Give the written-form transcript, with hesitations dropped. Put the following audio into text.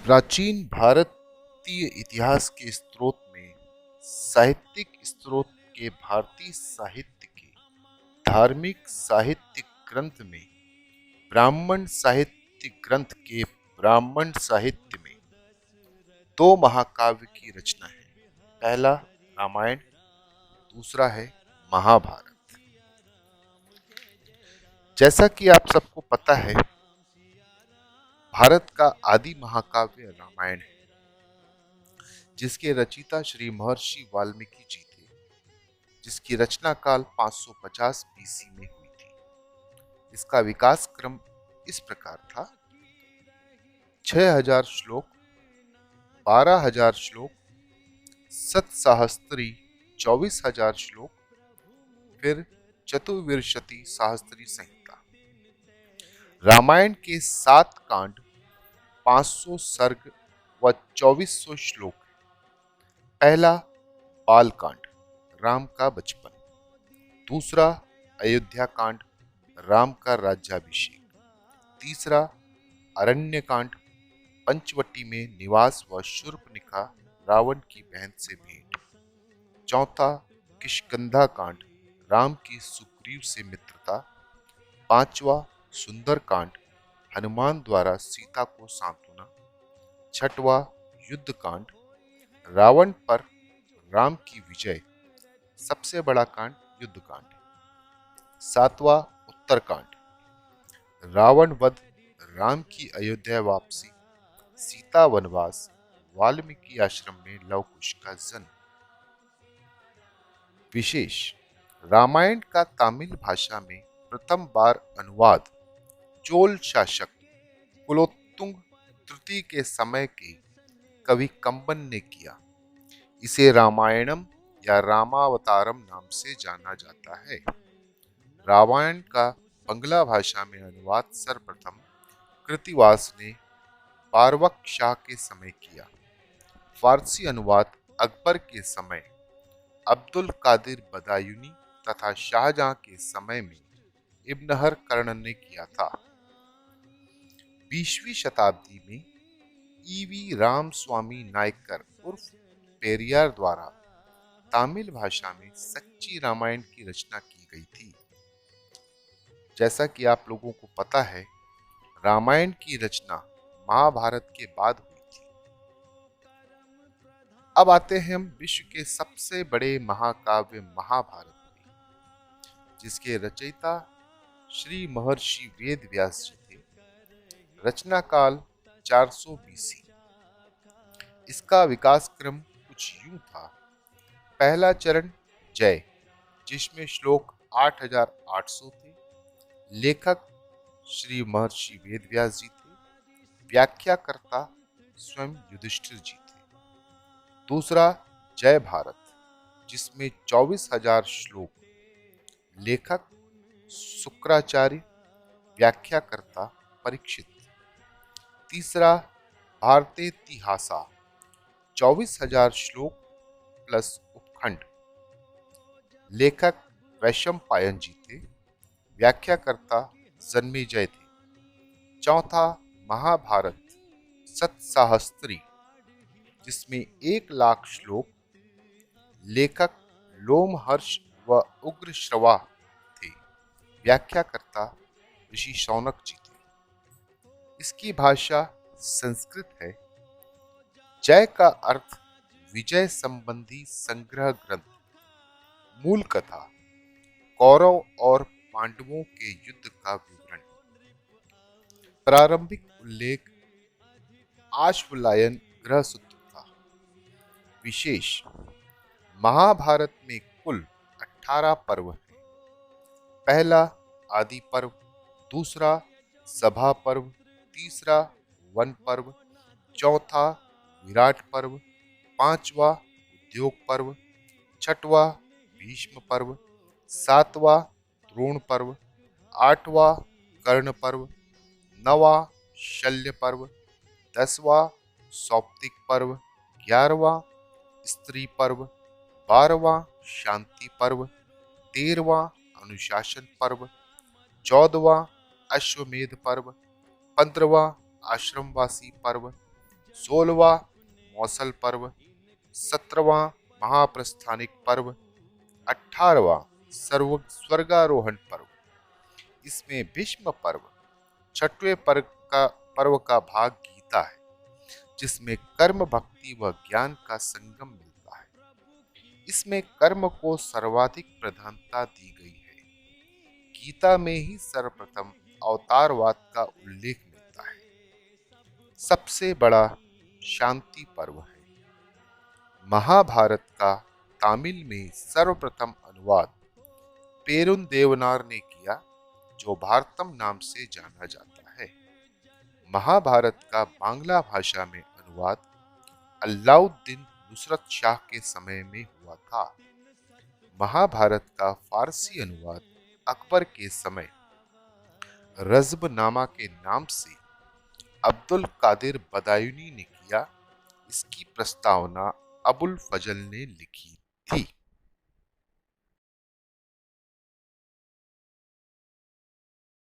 प्राचीन भारतीय इतिहास के स्रोत में साहित्यिक स्रोत के भारतीय साहित्य के धार्मिक साहित्य ग्रंथ में ब्राह्मण साहित्य ग्रंथ के ब्राह्मण साहित्य में दो महाकाव्य की रचना है। पहला रामायण, दूसरा है महाभारत। जैसा कि आप सबको पता है, भारत का आदि महाकाव्य रामायण है, जिसके रचयिता श्री महर्षि वाल्मीकि जी थे, जिसकी रचना काल 550 बीसी में हुई थी। इसका विकास क्रम इस प्रकार था: 6000 श्लोक, 12000 श्लोक, सतसाहस्त्री 24000 श्लोक, फिर चतुर्विंशति सहस्त्री संहिता। रामायण के 7 कांड, 500 सर्ग व 2400 श्लोक है। पहला बाल कांड, राम का बचपन। दूसरा अयोध्या कांड, राम का राज्याभिषेक। तीसरा अरण्य कांड, पंचवटी में निवास व शूर्पणखा रावण की बहन से भेंट। चौथा किष्किंधा कांड, राम की सुग्रीव से मित्रता। पांचवा सुंदर कांड, हनुमान द्वारा सीता को सांत्वना। छठवां युद्ध कांड, रावण पर राम की विजय। सबसे बड़ा कांड युद्ध कांड है। सातवां उत्तर कांड, रावण वध, राम की अयोध्या वापसी, सीता वनवास, वाल्मीकि आश्रम में लव कुश का जन्म। विशेष: रामायण का तमिल भाषा में प्रथम बार अनुवाद चोल शासक कुलोत्तुंग तृतीय के समय के कवि कंबन ने किया। इसे रामायणम या रामावतारम नाम से जाना जाता है। रामायण का बंगला भाषा में अनुवाद सर्वप्रथम कृत्तिवास ने पारवक शाह के समय किया। फारसी अनुवाद अकबर के समय अब्दुल कादिर बदायूनी तथा शाहजहां के समय में इब्न हर कर्ण ने किया था। 20वीं शताब्दी में ईवी रामस्वामी नायकर उर्फ पेरियार द्वारा तमिल भाषा में सच्ची रामायण की रचना की गई थी। जैसा कि आप लोगों को पता है, रामायण की रचना महाभारत के बाद हुई थी। अब आते हैं हम विश्व के सबसे बड़े महाकाव्य महाभारत में, जिसके रचयिता श्री महर्षि वेद व्यास जी थे। रचना काल 400 बीसी। इसका विकास क्रम कुछ यूं था: पहला चरण जय, जिसमें श्लोक 8800 थे। लेखक श्री महर्षि वेदव्यास जी थे। व्याख्याकर्ता स्वयं युधिष्ठिर जी थे। दूसरा जय भारत, जिसमें 24,000 श्लोक। लेखक शुक्राचार्य, व्याख्याकर्ता परीक्षित। तीसरा भारतेतिहासा, 24,000 श्लोक प्लस उपखंड। लेखक वैशंपायन जी थे। व्याख्याकर्ता जन्मेजय थे। चौथा महाभारत सतसाहस्त्री, जिसमें 1,00,000 श्लोक। लेखक लोमहर्ष व उग्रश्रवा थे। व्याख्याकर्ता ऋषि शौनक जी थे। इसकी भाषा संस्कृत है। जय का अर्थ विजय संबंधी संग्रह ग्रंथ। मूल कथा कौरव और पांडवों के युद्ध का विवरण। प्रारंभिक उल्लेख आश्वलायन ग्रह सूत्र था। विशेष: महाभारत में कुल 18 पर्व हैं। पहला आदि पर्व, दूसरा सभा पर्व, तीसरा वन पर्व, चौथा विराट पर्व, पांचवा उद्योग पर्व, छठवा भीष्म पर्व, सातवां द्रोण पर्व, आठवां कर्ण पर्व, नवा शल्य पर्व, 10वां सौप्तिक पर्व, 11वां स्त्री पर्व, 12वां शांति पर्व, 13वां अनुशासन पर्व, 14वां अश्वमेध पर्व, 15वां आश्रमवासी पर्व, 16वां मौसल पर्व, 17वां महाप्रस्थानिक पर्व, 18वां स्वर्गारोहण पर्व। इसमें भीष्म पर्व, छठवें पर्व का भाग गीता है, जिसमें कर्म, भक्ति व ज्ञान का संगम मिलता है। इसमें कर्म को सर्वाधिक प्रधानता दी गई है। गीता में ही सर्वप्रथम अवतारवाद का उल्लेख मिलता है। सबसे बड़ा शांति पर्व है। महाभारत का तमिल में सर्वप्रथम अनुवाद पेरुंदेवनार ने किया, जो भारतम नाम से जाना जाता है। महाभारत का बांग्ला भाषा में अनुवाद अलाउद्दीन नुसरत शाह के समय में हुआ था। महाभारत का फारसी अनुवाद अकबर के समय रज़्बनामा के नाम से अब्दुल कादिर बदायूनी ने किया। इसकी प्रस्तावना अबुल फजल ने लिखी थी।